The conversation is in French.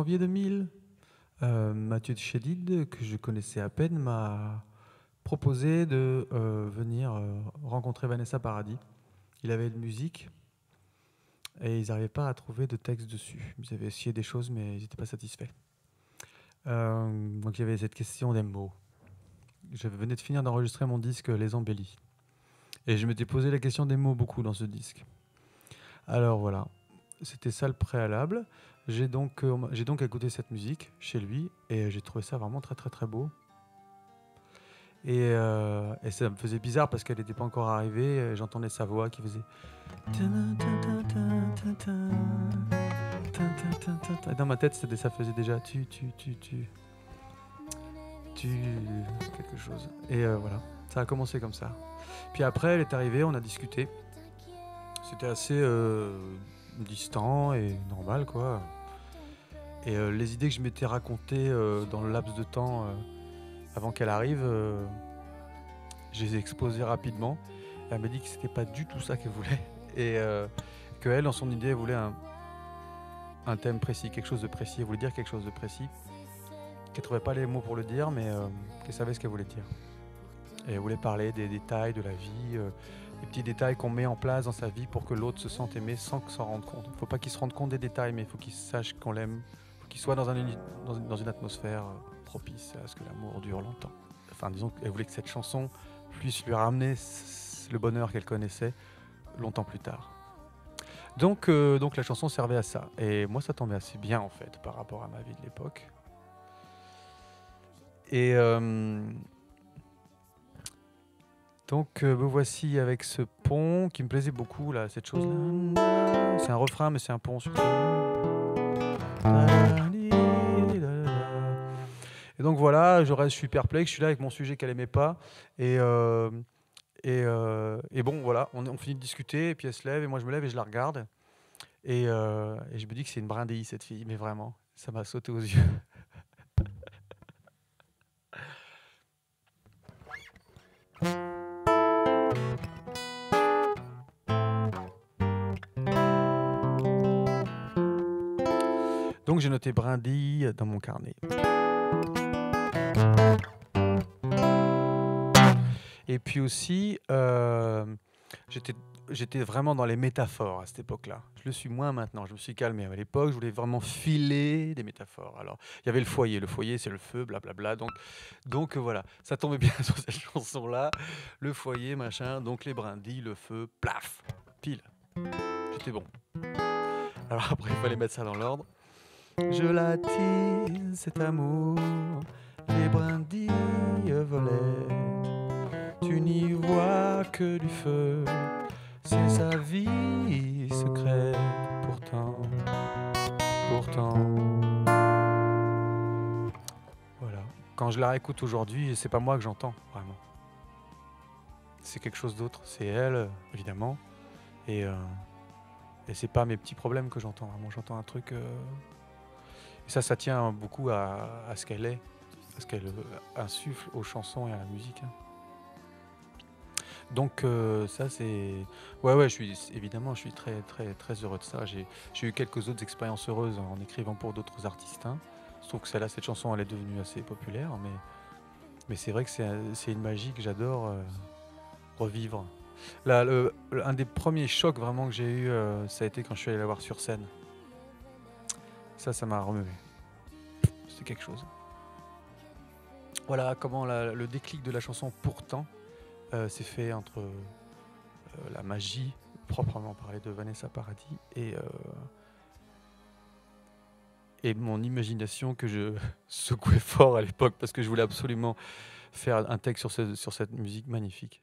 janvier 2000, Mathieu Chédid, que je connaissais à peine, m'a proposé de venir rencontrer Vanessa Paradis. Il avait une musique et ils n'arrivaient pas à trouver de texte dessus. Ils avaient essayé des choses, mais ils n'étaient pas satisfaits. Donc il y avait cette question des mots. Je venais de finir d'enregistrer mon disque Les Embellis. Et je m'étais posé la question des mots beaucoup dans ce disque. Alors voilà, c'était ça le préalable. J'ai donc écouté cette musique chez lui et j'ai trouvé ça vraiment très très très beau. Et ça me faisait bizarre parce qu'elle n'était pas encore arrivée. J'entendais sa voix qui faisait... Et dans ma tête, ça faisait déjà quelque chose. Et voilà, ça a commencé comme ça. Puis après, elle est arrivée, on a discuté. C'était assez distant et normal, quoi. Et les idées que je m'étais racontées dans le laps de temps avant qu'elle arrive, je les ai exposées rapidement. Elle m'a dit que c'était pas du tout ça qu'elle voulait. Et qu'elle, dans son idée, elle voulait un thème précis, quelque chose de précis. Elle voulait dire quelque chose de précis. Qu'elle trouvait pas les mots pour le dire, mais qu'elle savait ce qu'elle voulait dire. Et elle voulait parler des détails de la vie, des petits détails qu'on met en place dans sa vie pour que l'autre se sente aimé sans s'en rendre compte. Il ne faut pas qu'il se rende compte des détails, mais il faut qu'il sache qu'on l'aime. Il faut qu'il soit dans une atmosphère propice à ce que l'amour dure longtemps. Enfin, disons qu'elle voulait que cette chanson puisse lui ramener le bonheur qu'elle connaissait longtemps plus tard. Donc la chanson servait à ça. Et moi, ça tombait assez bien, en fait, par rapport à ma vie de l'époque. Et donc me voici avec ce pont qui me plaisait beaucoup, là, cette chose-là. C'est un refrain, mais c'est un pont surtout. Et donc voilà, je suis perplexe, je suis là avec mon sujet qu'elle aimait pas. Et bon, voilà, on finit de discuter, et puis elle se lève, et moi je me lève et je la regarde. Et je me dis que c'est une brindille, cette fille, mais vraiment, ça m'a sauté aux yeux. Donc j'ai noté brindille dans mon carnet. Et puis aussi, j'étais vraiment dans les métaphores à cette époque-là. Je le suis moins maintenant, je me suis calmé. À l'époque, je voulais vraiment filer des métaphores. Alors, il y avait le foyer c'est le feu, blablabla. Donc voilà, ça tombait bien sur cette chanson-là. Le foyer, machin, donc les brindilles, le feu, plaf, pile. J'étais bon. Alors après, il fallait mettre ça dans l'ordre. Je l'attise, cet amour, les brindilles violettes. Tu n'y vois que du feu, c'est sa vie secrète. Pourtant. Voilà. Quand je la réécoute aujourd'hui, c'est pas moi que j'entends, vraiment. C'est quelque chose d'autre. C'est elle, évidemment. Et c'est pas mes petits problèmes que j'entends. Vraiment, j'entends un truc... Et ça tient beaucoup à ce qu'elle est, à ce qu'elle insuffle aux chansons et à la musique. Donc ça c'est... Ouais, je suis très, très, très heureux de ça. J'ai eu quelques autres expériences heureuses en écrivant pour d'autres artistes. Je trouve que cette chanson, elle est devenue assez populaire, mais c'est vrai que c'est une magie que j'adore revivre. Là, un des premiers chocs vraiment que j'ai eu, ça a été quand je suis allé la voir sur scène. Ça m'a remué. C'est quelque chose. Voilà comment le déclic de la chanson Pourtant s'est fait entre la magie, proprement parlée, de Vanessa Paradis et mon imagination que je secouais fort à l'époque parce que je voulais absolument faire un texte sur cette musique magnifique.